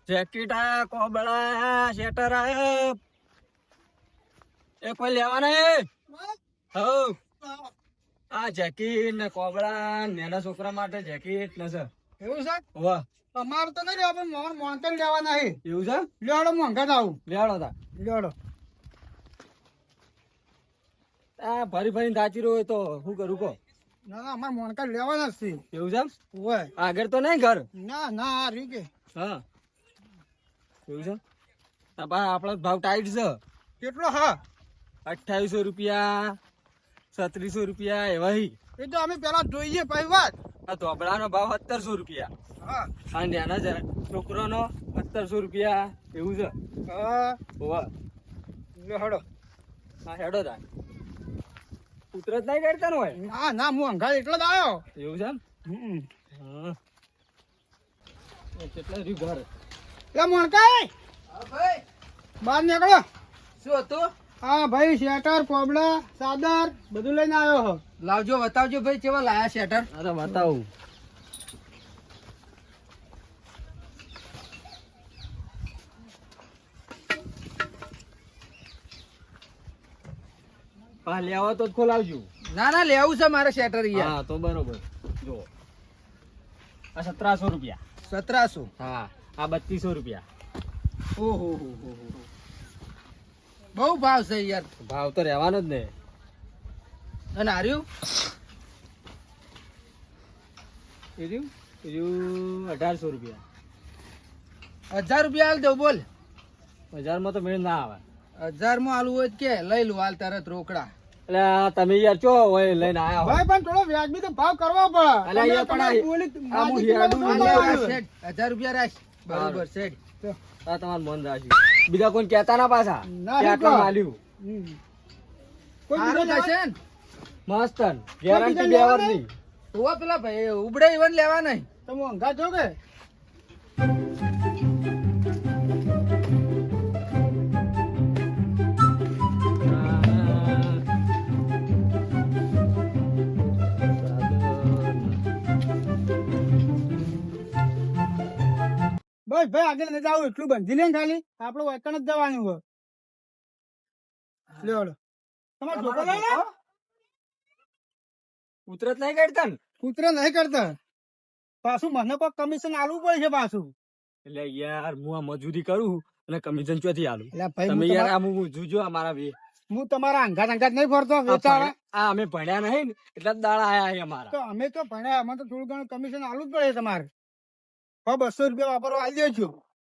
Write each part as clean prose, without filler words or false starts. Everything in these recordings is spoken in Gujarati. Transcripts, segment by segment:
જેકેટ આયા, કોબળા આયા, શેટર આયા. એ કોઈ લેવાના હે? હઉ. આ જેકેટ ને કોબળા નાના છોકરા માટે જેકેટ ને છે. એવું છે? વાહ. અમારે તો નહીં લેવા પણ મોંઘા લેવાના છે. એવું છે? લેવાડો મોંઘા જ આવું. લેવાડો તા. લેવાડો. આ ફરી ફરીને થાચી રહ્યો હોય તો શું કરું કો? ના ના અમારે મોંઘા લેવાના જ છે. એવું છે? ઓય. આગળ તો નહીં ઘર. ના ના આ રહ્યું કે. હા. એવું છે? આ બા આપણો ભાવ ટાઈટ છે. કેટલો હા? 2800 રૂપિયા, 3700 રૂપિયા એવા હી. એ તો અમે પેલા જોઈએ પછી વાત. આ ધોબળાનો ભાવ 1700 રૂપિયા. હા. આ નાના છોકરોનો 1700 રૂપિયા એવું છે. હા. વાહ. લેવાડો. હા હેડો તા. ઉતરત નહીં કરતા ને હોય? ના ના મોંઘા એટલો જ આવ્યો. એવું છે? હા. કેટલા રહ્યું ઘર? એ મોંઘા બહાર નીકળો. શું હતું? હા ભાઈ શેટર કોબડા ચાદર બધું લઈને આવ્યો હો. લાવજો બતાવજો ભાઈ કેવા લાયા શેટર. અરે બતાવું. હા લેવા તો જ ખોલાવજો. ના ના લેવું છે મારે શેટર યાર. હા તો બરોબર. જો આ 1700 રૂપિયા. 1700. હા આ 3200 રૂપિયા. ઓહો હો હો હો. બહુ ભાવ છે યાર. ભાવ તો રહેવાનો જ ને. અને હાર્યું એ રહ્યું 1800 રૂપિયા. 1000 રૂપિયા હાલ દઉં બોલ. 1000 માં તો મેળ ના આવે. 1000 માં હાલવું હોય તો કે લઈ લો હાલ તરત રોકડા. એટલે આ તમે યાર ચો હોય લઈને આયા હોય. ભાઈ પણ થોડો વ્યાજબી તો ભાવ કરવો પડે. અલા યાર પણ તમારી બોલી આ હું હેડું માજી નહીં કરવાનું. સેટ 1000 રૂપિયા રાખ. બરોબર સેટ. આ તમારું મન રાખ્યું. બીજા કોઈ કહેતા ના પાછા ના, કે આટલું નહીં માલ્યું. હમ. કોઈ સારું બીજો થશે ને. મસ્ત ગેરંટી બીજા બેવર લેવાના? ની. તો પેલા ભાઈ ઉબડે ઈવન લેવા નહીં. તો મોંઘા છો કે બસ ભાઈ આગળ નથી આવું એટલું બંધી લે ને ખાલી આપડે વૈકણ જ જવાનું હોય. લેવડો તમારે છોકરો લઈ લો. ઉતરત નહીં કરતા ને કૂતરા નહીં કરતા પાછું મને કોઈ કમિશન આલવું પડે છે પાછું. એટલે યાર હું આ મજૂરી કરું અને કમિશન ચોથી આલું. એટલે ભાઈ તમે યાર આ હું જોજો અમારા બે હું તમારા અંગાત અંગાત નહીં ફરતો આ વેચાવા. આ અમે ભણ્યા નહીં ને એટલા જ દાડા આયા અહીં અમારા. તો અમે તો ભણ્યા અમે તો થોડું ઘણું કમિશન આલવું જ પડે તમારે. હવે 200 રૂપિયા વાપરવા આવી દેજો.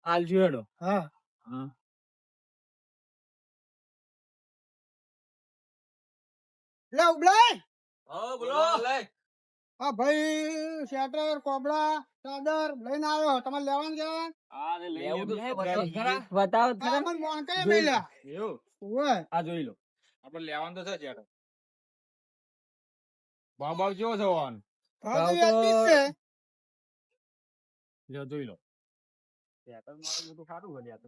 આલજો હેડો. હા હા લે ઉબલાય. બોલો. હા ભાઈ શેટર કોબડા ચાદર લઈને આવ્યો તમારે લેવાનું છે. બતાવો ખરા. મને મોંઘા મેલ્યા. એવું ઓય આ જોઈ લો. આપડે લેવાનું તો છે યાર. ભાવ ભાવ કેવો છે ઓન? ભાવ તો વ્યાજબી જ છે. લ્યો જોઈ લો. બધું સારું છે યાર.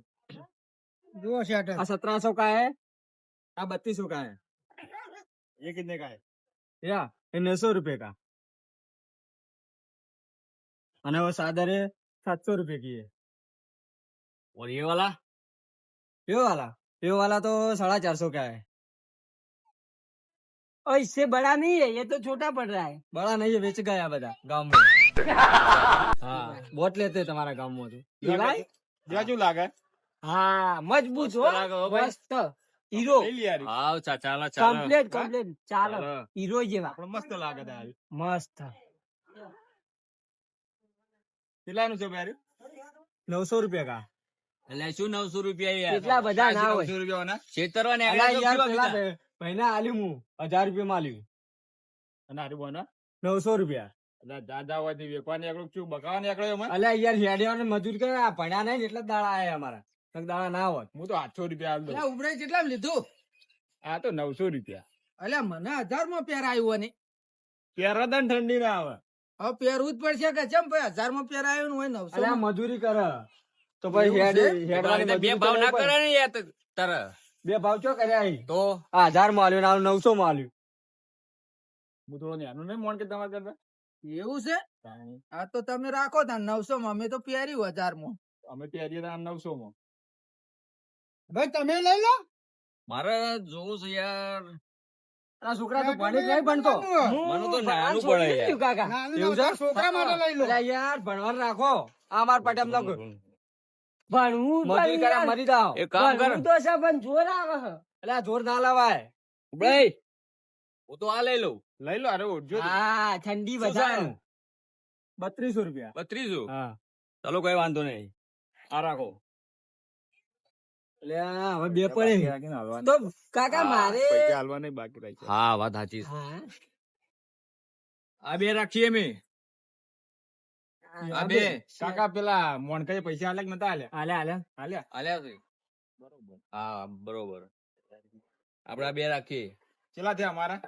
જુઓ શેટર આ 1700 का है, આ 3200 का है. ये कितने का है? या ये 900 रुपए का. અને वो सादर है 700 रुपए की है. और ये वाला तो 450 का है. और इससे बड़ा नहीं है ये तो छोटा पड़ रहा है. बड़ा नहीं है, बेच गया બધા गांव में. हाँ बहुत लेते हैं तुम्हारा गांव में तो. જેવું લાગે? हाँ मजबूत हो लागे हो भाई. मस्त हीरो લઈ લે યાર. આવ ચાલા कम्प्लीट कम्प्लीट चालो ચાલો. हीरो જેવા આપણે મસ્ત લાગે છે યાર. મસ્ત. કેટલાનું છે ભાઈ? 900 रुपए का. એટલે શું 900 રૂપિયા યાર? એટલા બધા ના હોય. 900 રૂપિયા છેતરવા અલા યાર પેલા મહિના આલ્યું હું 1000 રૂપિયા માં આલ્યું. અને હારું બોના 900 રૂપિયા. દાદા હોય થી વેકવાની એકલો શું બકાવાની એકલો એમાં? અલ્યા યાર હેડિયાને મજૂર કરે આ ભણ્યા નહીં ને એટલા જ દાડા આયા અમારા. નક દાડા ના હોત. હું તો 800 રૂપિયા આલ દઉં. અલ્યા ઉબડે કેટલામાં લીધું? આ તો 900 રૂપિયા. અલ્યા મને 1000 માં પહેરાયું ને પેરાદન ઠંડી ના આવે. હવે પહેરવું જ પડશે કે ચમ ભાઈ 1000 માં પહેરાયું ને હોય 900 અલ્યા માં. મજૂરી કરે તો ભાઈ હેડવાની મજૂરી ભાવ ના કરવી કરે પડે. ને યાર તારે. બે ભાવ ચો કર્યા અહીં? તો આ 1000 માં આલ્યું ને આ 900 માં આલ્યું. હું થોડો નેનું નહીં મોન કે તમારે કરતા. એવું છે? આ તો તમે રાખો તા 900 માં અમે તો પહેર્યું 1000 માં. અમે પહેરીએ તો 900 માં. ભાઈ તમે લઈ લો. મારે જોવું છે યાર. આ છોકરા તો ભણે જ નહીં ભણતો. મને તો નાનું છોડી પડે દીધું કાકા. નાનું એવું નાનું છે? છોકરા માટે લઈ લો. અલ્યા યાર ભણવાનું રાખો. આ માર પટેમ નો ભણવું મજૂરી પણ કરે યાર, મરી જાઓ. એક કામ કર. ભણવું તો છે પણ જોર આવે છે. એટલે આ જોર ના લવાય. ભાઈ હું તો આ લઈ લઉં. લઈ લો અરે ઓઢજો તો. હા ઠંડી વધારે. 3200 રૂપિયા. 3200. હા ચાલો કઈ વાંધો નહીં. આ રાખો. એટલે હવે બે પડે. રાખીને હાલવાનું. તો કાકા મારે પૈસા હાલવા નહીં બાકી રાખી. હા વાત સાચી. હા આ બે રાખીએ અમે. આ બે કાકા પેલા મોનકાએ પૈસા આલ્યા કે નતા આલ્યા? હાલે હાલે. આલ્યા. આલ્યા છે. હા બરોબર. આપડે આ બે રાખીએ. કેટલા થયા અમારા?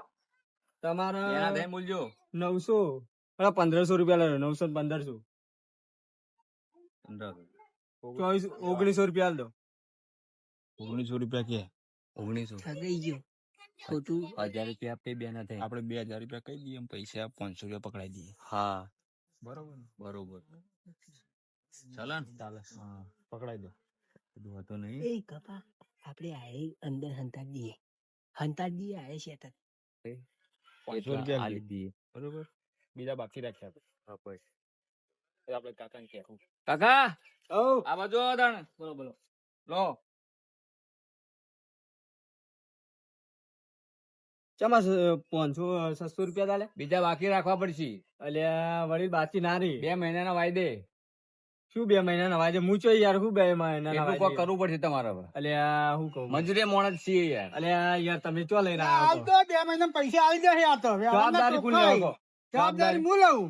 તમારા એના થાય મૂલજો. 900. 1500 રૂપિયા લઈ લો. 900 1500. 1900 રૂપિયા આલ દો. 1900 રૂપિયા કે 1900. થગઈ ગયો ખોટું. 1000 રૂપિયા આપે બે ના થાય. આપણે 2000 રૂપિયા કહી દઈએ, એમ પૈસા 500 રૂપિયા પકડાઈ દઈએ. હા બરોબર ને? બરોબર. ચાલે ને? ચાલે. હા પકડાઈ દો. બધું હતો નહીં. એ કપા આપણે આયે અંદર હંતા દઈએ આયે શેટર. 500 રૂપિયા આલી દઈએ. બરોબર. બીજા બાકી રાખ્યા હા ભાઈ. આપણે કાકાને કહેવું. કાકા ઓ આ બાજુ આવો તાણે. બોલો બોલો. લો ચમા 500 600 રૂપિયા ચાલે. બીજા બાકી રાખવા પડશે. અલ્યા વળી બાકી ના રહી. 2 મહિનાના વાયદે. શું 2 મહિનાના વાજે મૂચો યાર, શું 2 મહિનાના એટલું કોક વાજે? કરવું પડશે તમારે હવે. અલ્યા હું કહું મંજૂરી મોણ જ છીએ યાર. અલ્યા યાર તમે ચો લઈને હાલ આવ્યા તો 2 મહિના પૈસા આવી જશે. આ તો જવાબદારી કોણ લેવો કહો? જવાબદારી હું લઉં.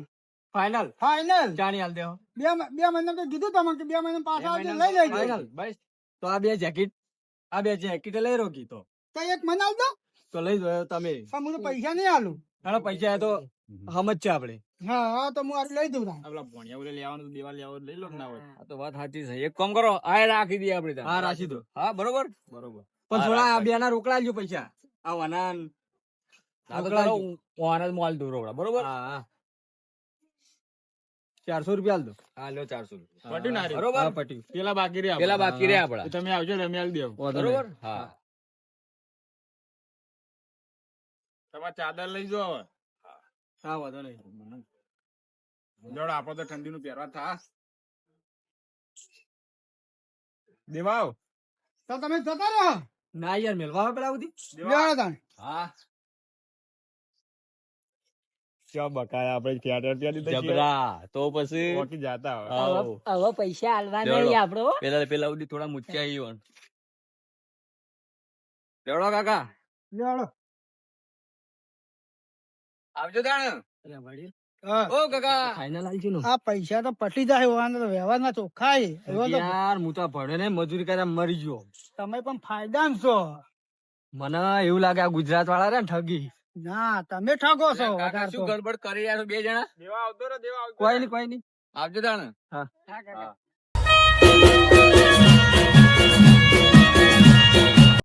Final final. જાણી હાલ દેવો. 2 મહિના તો કીધું તમે કે 2 મહિના પાછા આવજો, લઈ લેજો. ફાઇનલ બસ. તો આ બે જેકેટ લઈ રોકી તો એક મને આલ દો. તો લઈ દો તમે. પણ હું તો પૈસા નહીં આલું. ઘણા પૈસા એ તો સમજ છે આપડે. હા હા તો હું આ લઈ દઉં તાન. આપડા ભણ્યા ઓલે લેવાનું દેવા લેવા લઈ લો કે ના હોય. આ તો વાત સાચી છે. એક કામ કરો આ રાખી દઈએ આપણે ત્યાં. હા રાખી દો. હા બરોબર. બરોબર. પણ હા, થોડા રાખ, બે ના રોકડા આલજો પૈસા. આ વનાન આ તો તારો ઓનર મોલ દૂર રોકડા બરોબર. હા 400 રૂપિયા આલ દો. હા લો 400 રૂપિયા. પટ્યું ના રહ્યું? બરોબર. હા પટ્યું. પેલા બાકી રહ્યા પેલા આપણા. બાકી રહ્યા આપડા. તો તમે આવજો ને અમે આલી દેવું. વાંધો નહીં. બરોબર. હા તમારે ચાદર લઈ જાઓ હવે. હા વાંધો નહીં. જોડો આપડે તો ઠંડીનું પહેરવા થા. દેવાવ. તો તમે જતા રહો. ના યાર મેલવા પેલા બધી. લેવાડો તાન. હા ચા બકાયા આપણે થિયેટર ત્યાં દીધા છીએ. જબરા તો પછી ઓકી જાતા હવે. આવો. હવે પૈસા આલવા લેવડો. નહીં આપડે હો. પેલા સુધી થોડા મૂચ્યા આવ્યો. લેવડો કાકા લેવાડો. આવજો તાણ. અરે વડીલ હા. ઓ કાકા ફાઇનલ આલજો ને. આ પૈસા તો પટી જાય હોવાના તો વ્યવહારના ચોખ્ખા છે. એવો તો યાર હું તો ભણે ને મજૂરી કર્યા મરી ગયો. તમે પણ ફાયદામાં છો. મને એવું લાગે આ ગુજરાત વાળા રે ને ઠગી. ના તમે ઠગો છો કાકા વધારે શું તો. ગડબડ કરી રહ્યા છો બે જણા? દેવા આવતો રે દેવા આવતો કોઈ રે. નહીં કોઈ નહીં. આવજો તાણ. હા હા